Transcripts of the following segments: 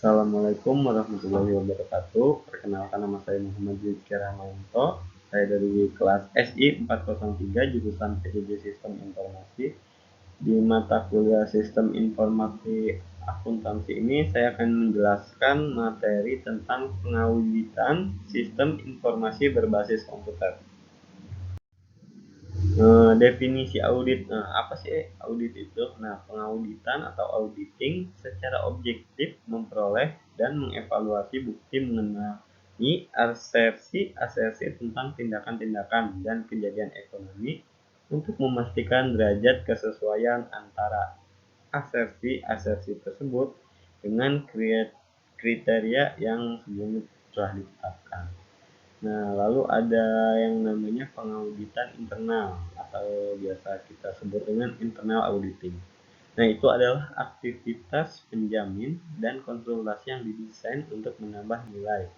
Assalamualaikum warahmatullahi wabarakatuh. Perkenalkan, nama saya Muhammad Rizky Rahmanto. Saya dari kelas SI 403 jurusan PJJ Sistem Informasi. Di mata kuliah Sistem Informasi Akuntansi ini saya akan menjelaskan materi tentang pengauditan sistem informasi berbasis komputer. Definisi audit. Apa sih audit itu? Pengauditan atau auditing secara objektif memperoleh dan mengevaluasi bukti mengenai asersi tentang tindakan-tindakan dan kejadian ekonomi untuk memastikan derajat kesesuaian antara asersi tersebut dengan kriteria yang sebelumnya telah ditetapkan. Lalu ada yang namanya pengauditan internal atau biasa kita sebut dengan internal auditing. Itu adalah aktivitas penjamin dan konsultasi yang didesain untuk menambah nilai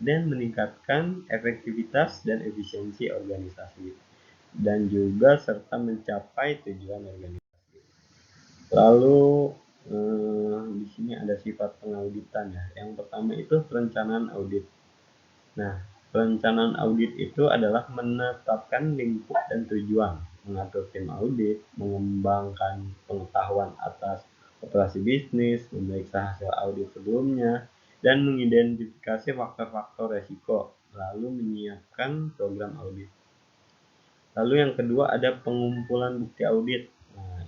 dan meningkatkan efektivitas dan efisiensi organisasi dan juga serta mencapai tujuan organisasi. Lalu di sini ada sifat pengauditan ya. Yang pertama itu perencanaan audit. Perencanaan audit itu adalah menetapkan lingkup dan tujuan, mengatur tim audit, mengembangkan pengetahuan atas operasi bisnis, memeriksa hasil audit sebelumnya, dan mengidentifikasi faktor-faktor resiko, lalu menyiapkan program audit. Lalu yang kedua ada pengumpulan bukti audit.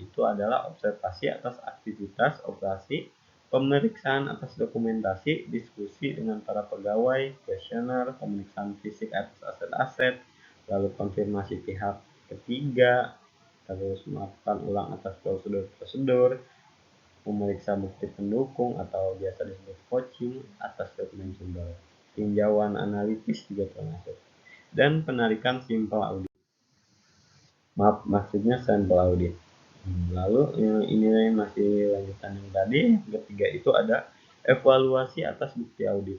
Itu adalah observasi atas aktivitas operasi, pemeriksaan atas dokumentasi, diskusi dengan para pegawai, kuesioner, pemeriksaan fisik atas aset-aset, lalu konfirmasi pihak ketiga, terus melakukan ulang atas prosedur-prosedur, memeriksa bukti pendukung atau biasa disebut coaching atas dokumen sumber, tinjauan analitis juga termasuk, dan penarikan sampel audit. Maksudnya sampel audit. Lalu ini masih lanjutan yang tadi. Ketiga itu ada evaluasi atas bukti audit.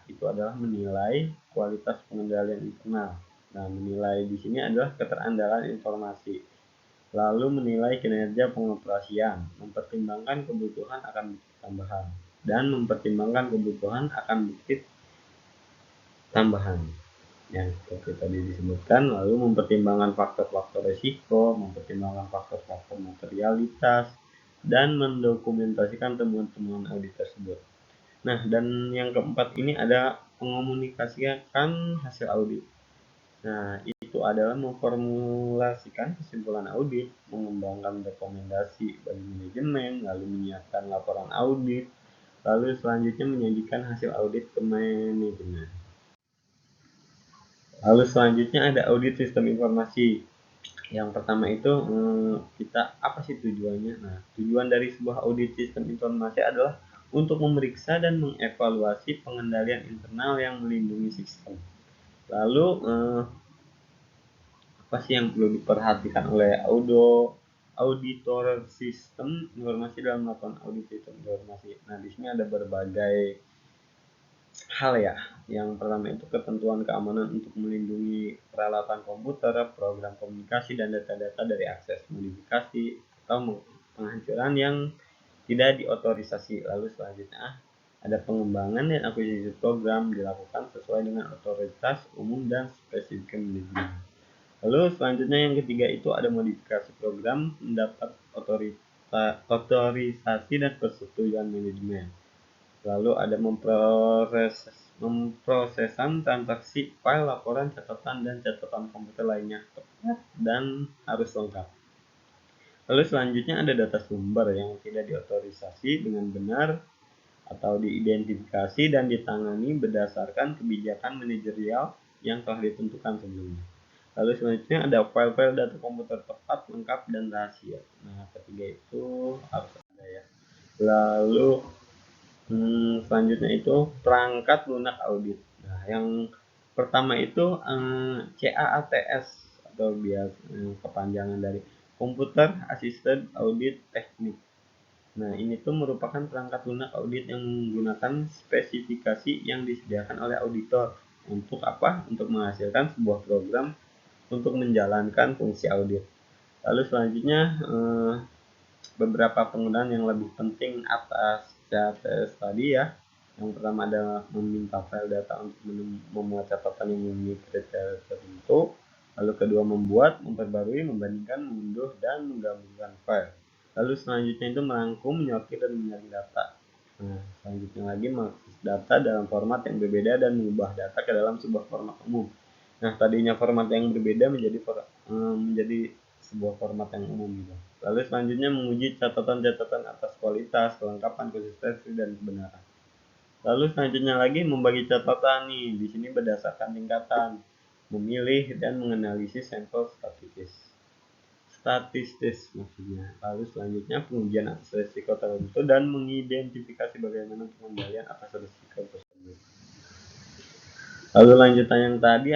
Itu adalah menilai kualitas pengendalian internal. Menilai di sini adalah keterandalan informasi. Lalu menilai kinerja pengoperasian, mempertimbangkan kebutuhan akan bukti tambahan, dan mempertimbangkan kebutuhan akan bukti tambahan yang seperti tadi disebutkan. Lalu mempertimbangkan faktor-faktor risiko, mempertimbangkan faktor-faktor materialitas, dan mendokumentasikan temuan-temuan audit tersebut. Dan yang keempat ini ada mengomunikasikan hasil audit. Itu adalah memformulasikan kesimpulan audit, mengembangkan rekomendasi bagi manajemen, lalu menyiapkan laporan audit, lalu selanjutnya menyajikan hasil audit ke manajemen. Lalu selanjutnya ada audit sistem informasi. Yang pertama itu kita apa sih tujuannya? Tujuan dari sebuah audit sistem informasi adalah untuk memeriksa dan mengevaluasi pengendalian internal yang melindungi sistem. Lalu apa sih yang perlu diperhatikan oleh auditor sistem informasi dalam melakukan audit sistem informasi? Di sini ada berbagai hal ya. Yang pertama itu ketentuan keamanan untuk melindungi peralatan komputer, program komunikasi, dan data-data dari akses modifikasi atau penghancuran yang tidak diotorisasi. Lalu selanjutnya ada pengembangan dan akuisisi program dilakukan sesuai dengan otoritas umum dan spesifik manajemen. Lalu selanjutnya yang ketiga itu ada modifikasi program mendapat otorisasi dan persetujuan manajemen. Lalu ada memprosesan transaksi file, laporan, catatan, dan catatan komputer lainnya tepat dan harus lengkap. Lalu selanjutnya ada data sumber yang tidak diotorisasi dengan benar atau diidentifikasi dan ditangani berdasarkan kebijakan manajerial yang telah ditentukan sebelumnya. Lalu selanjutnya ada file-file data komputer tepat, lengkap, dan rahasia. Ketiga itu harus ada ya. Lalu selanjutnya itu perangkat lunak audit. Yang pertama itu CAATS atau biasa kepanjangan dari Computer Assisted Audit Technique. Ini tuh merupakan perangkat lunak audit yang menggunakan spesifikasi yang disediakan oleh auditor untuk apa? Untuk menghasilkan sebuah program untuk menjalankan fungsi audit. Lalu selanjutnya beberapa penggunaan yang lebih penting atas CAATS tadi ya. Yang pertama adalah meminta file data untuk memuat catatan yang memenuhi kriteria tertentu. Lalu kedua membuat, memperbarui, membandingkan, mengunduh, dan menggabungkan file. Lalu selanjutnya itu merangkum, menyortir, dan menyaring data. Nah, selanjutnya lagi mengakses data dalam format yang berbeda dan mengubah data ke dalam sebuah format umum. Nah, tadinya format yang berbeda menjadi sebuah format yang umum gitu. Lalu selanjutnya menguji catatan-catatan atas kualitas, kelengkapan, konsistensi, dan kebenaran. Lalu selanjutnya lagi membagi catatan nih, di sini berdasarkan tingkatan, memilih dan menganalisis sampel statistis maksudnya. Lalu selanjutnya pengujian atas risiko tertentu dan mengidentifikasi bagaimana pengendalian atas risiko tersebut. Lalu lanjutan yang tadi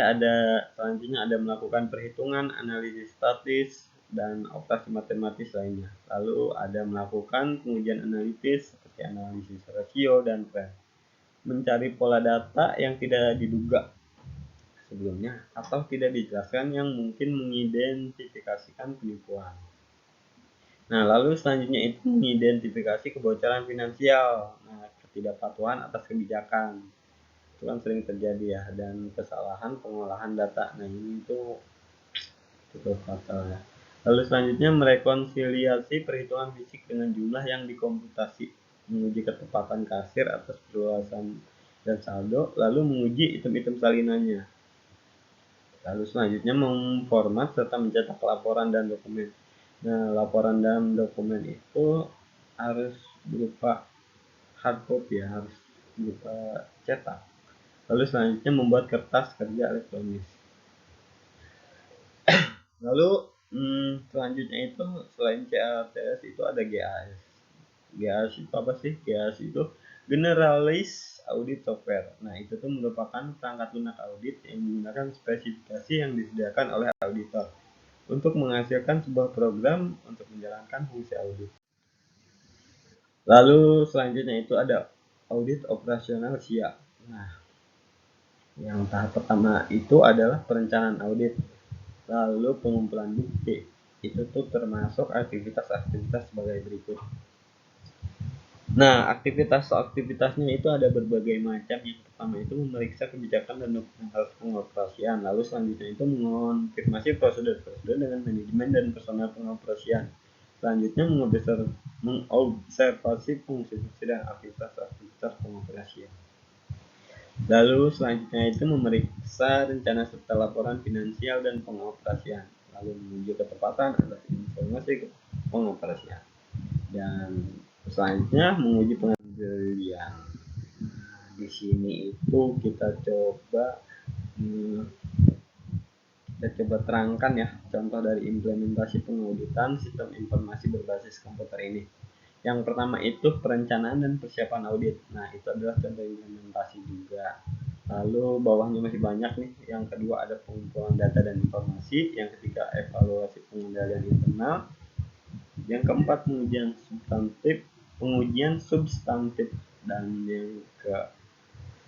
selanjutnya ada melakukan perhitungan, analisis statis, dan operasi matematis lainnya. Lalu ada melakukan pengujian analitis seperti analisis rasio dan tren. Mencari pola data yang tidak diduga sebelumnya atau tidak dijelaskan yang mungkin mengidentifikasikan penipuan. Nah, lalu selanjutnya itu mengidentifikasi kebocoran finansial, ketidakpatuhan atas kebijakan. Itu kan sering terjadi ya, dan kesalahan pengolahan data. Nah, ini itu cukup fatal ya. Lalu selanjutnya merekonsiliasi perhitungan fisik dengan jumlah yang dikomputasi, menguji ketepatan kasir atas perluasan dan saldo, lalu menguji item-item salinannya. Lalu selanjutnya memformat serta mencetak laporan dan dokumen. Nah, laporan dan dokumen itu harus berupa hard copy ya, harus berupa cetak. Lalu selanjutnya membuat kertas kerja elektronis. Lalu selanjutnya itu selain CATS itu ada GAS. GAS itu apa sih? GAS itu Generalist Audit Software. Nah, itu tuh merupakan perangkat lunak audit yang menggunakan spesifikasi yang disediakan oleh auditor untuk menghasilkan sebuah program untuk menjalankan fungsi audit. Lalu selanjutnya itu ada audit operasional SIA. Nah, yang tahap pertama itu adalah perencanaan audit. Lalu pengumpulan bukti. Itu tuh termasuk aktivitas-aktivitas sebagai berikut. Nah, aktivitasnya itu ada berbagai macam. Yang pertama itu memeriksa kebijakan dan dokumen pengoperasian. Lalu selanjutnya itu mengonfirmasi prosedur-prosedur dengan manajemen dan personel pengoperasian. Selanjutnya mengobservasi fungsi-fungsi dan aktivitas-aktivitas pengoperasian. Lalu selanjutnya itu memeriksa rencana serta laporan finansial dan pengoperasian. Lalu menuju ketepatan atas informasi pengoperasian. Dan selanjutnya menguji pengendalian. Di sini itu kita coba terangkan ya contoh dari implementasi pengauditan sistem informasi berbasis komputer ini. Yang pertama itu perencanaan dan persiapan audit. Nah, itu adalah contoh implementasi juga. Lalu bawahnya masih banyak nih. Yang kedua ada pengumpulan data dan informasi. Yang ketiga evaluasi pengendalian internal. Yang keempat pengujian substantif, dan yang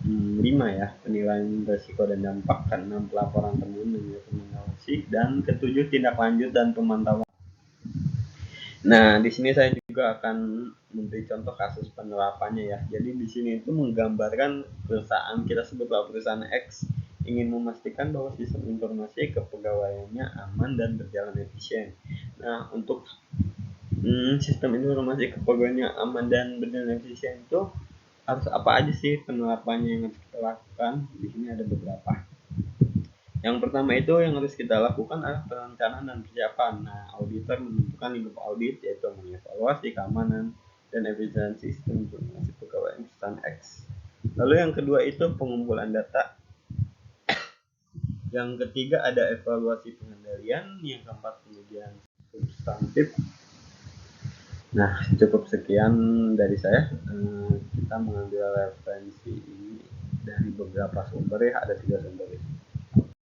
kelima ya penilaian risiko dan dampak. Keenam pelaporan temuan dan rekomendasi, dan ketujuh tindak lanjut dan pemantauan. Nah, di sini saya juga akan memberi contoh kasus penerapannya ya. Jadi di sini itu menggambarkan perusahaan kita sebut perusahaan X ingin memastikan bahwa sistem informasi kepegawaiannya aman dan berjalan efisien. Nah, untuk sistem informasi kepegawaiannya aman dan berjalan efisien itu harus apa aja sih penerapannya yang harus kita lakukan? Di sini ada beberapa. Yang pertama itu yang harus kita lakukan adalah perencanaan dan persiapan. Nah, auditor menentukan lingkup audit yaitu mengevaluasi keamanan dan efisiensi sistem informasi pegawai perusahaan X. Lalu yang kedua itu pengumpulan data. Yang ketiga ada evaluasi pengendalian. Yang keempat pengujian substantif. Nah, cukup sekian dari saya. Kita mengambil referensi ini dari beberapa sumber ya, ada 3 sumber.